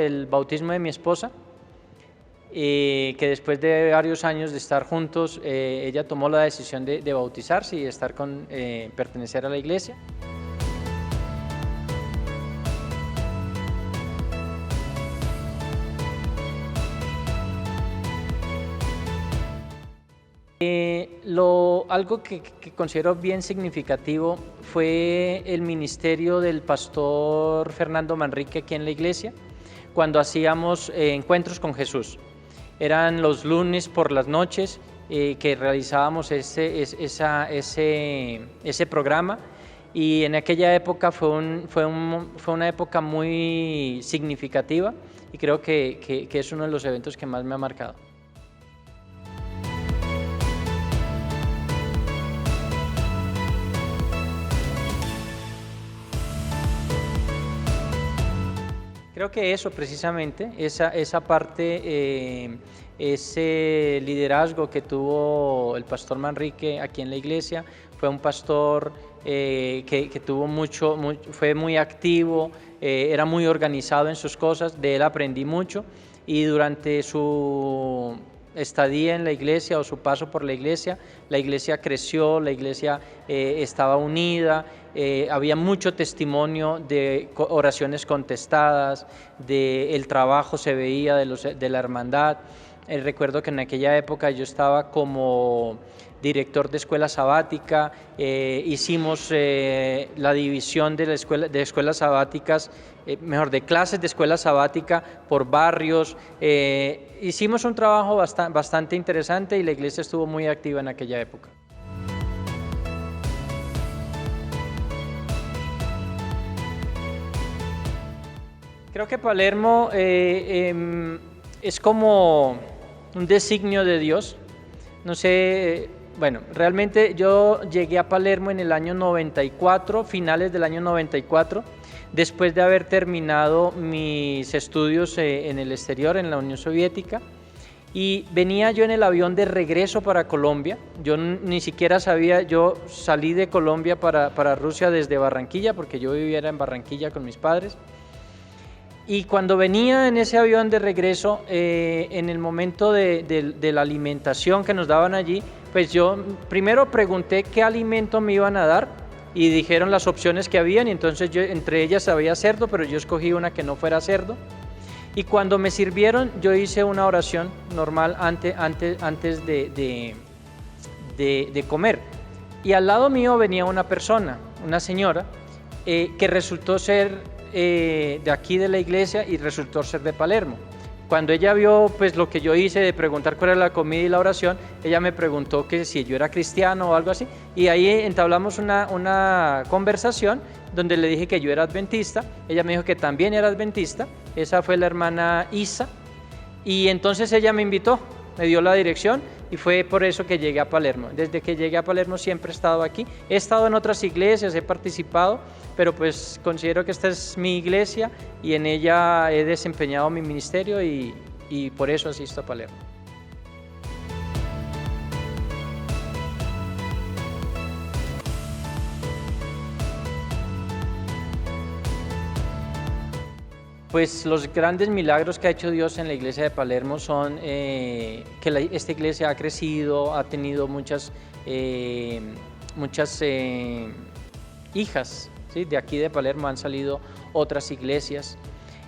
el bautismo de mi esposa, que después de varios años de estar juntos, ella tomó la decisión de bautizarse y de pertenecer a la iglesia. Algo que considero bien significativo fue el ministerio del pastor Fernando Manrique aquí en la iglesia, cuando hacíamos encuentros con Jesús. Eran los lunes por las noches que realizábamos ese programa, y en aquella época fue una época muy significativa, y creo que es uno de los eventos que más me ha marcado. Creo que eso precisamente, esa parte, ese liderazgo que tuvo el pastor Manrique aquí en la iglesia, fue un pastor que tuvo fue muy activo, era muy organizado en sus cosas, de él aprendí mucho, y durante su estadía en la iglesia o su paso por la iglesia creció, la iglesia estaba unida, había mucho testimonio de oraciones contestadas, el trabajo se veía de la hermandad. Recuerdo que en aquella época yo estaba como director de escuela sabática, hicimos la división de escuelas sabáticas, de clases de escuela sabática por barrios. Hicimos un trabajo bastante interesante, y la iglesia estuvo muy activa en aquella época. Creo que Palermo es como un designio de Dios. No sé, bueno, realmente yo llegué a Palermo en el año 94, finales del año 94, después de haber terminado mis estudios en el exterior, en la Unión Soviética, y venía yo en el avión de regreso para Colombia. Yo ni siquiera sabía, yo salí de Colombia para Rusia desde Barranquilla, porque yo vivía en Barranquilla con mis padres. Y cuando venía en ese avión de regreso, en el momento de la alimentación que nos daban allí, pues yo primero pregunté qué alimento me iban a dar, y dijeron las opciones que habían, y entonces entre ellas había cerdo, pero yo escogí una que no fuera cerdo. Y cuando me sirvieron, yo hice una oración normal antes de comer. Y al lado mío venía una persona, una señora, que resultó ser de aquí de la iglesia, y resultó ser de Palermo. Cuando ella vio pues lo que yo hice de preguntar cuál era la comida y la oración, ella me preguntó que si yo era cristiano o algo así, y ahí entablamos una conversación donde le dije que yo era adventista. Ella me dijo que también era adventista. Esa fue la hermana Isa, y entonces ella me invitó, me dio la dirección, y fue por eso que llegué a Palermo. Desde que llegué a Palermo siempre he estado aquí. He estado en otras iglesias, he participado, pero pues considero que esta es mi iglesia, y en ella he desempeñado mi ministerio, y por eso asisto a Palermo. Pues los grandes milagros que ha hecho Dios en la iglesia de Palermo son que esta iglesia ha crecido, ha tenido muchas hijas, ¿sí? De aquí de Palermo han salido otras iglesias.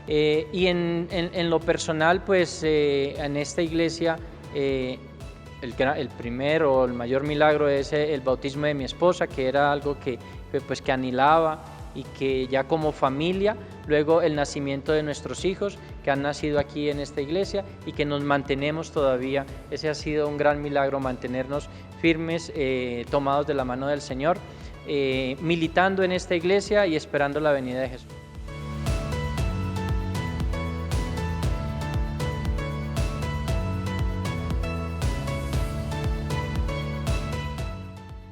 Y en lo personal, pues en esta iglesia el primero, el mayor milagro es el bautismo de mi esposa, que era algo que anhelaba, y que ya como familia, luego el nacimiento de nuestros hijos que han nacido aquí en esta iglesia, y que nos mantenemos todavía. Ese ha sido un gran milagro, mantenernos firmes, tomados de la mano del Señor, militando en esta iglesia y esperando la venida de Jesús.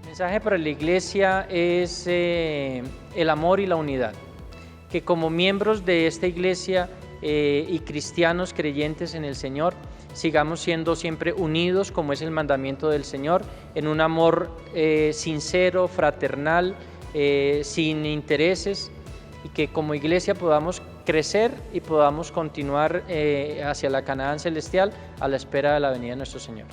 El mensaje para la iglesia es el amor y la unidad, que como miembros de esta iglesia y cristianos creyentes en el Señor, sigamos siendo siempre unidos, como es el mandamiento del Señor, en un amor sincero, fraternal, sin intereses, y que como iglesia podamos crecer y podamos continuar hacia la Canaán celestial a la espera de la venida de nuestro Señor.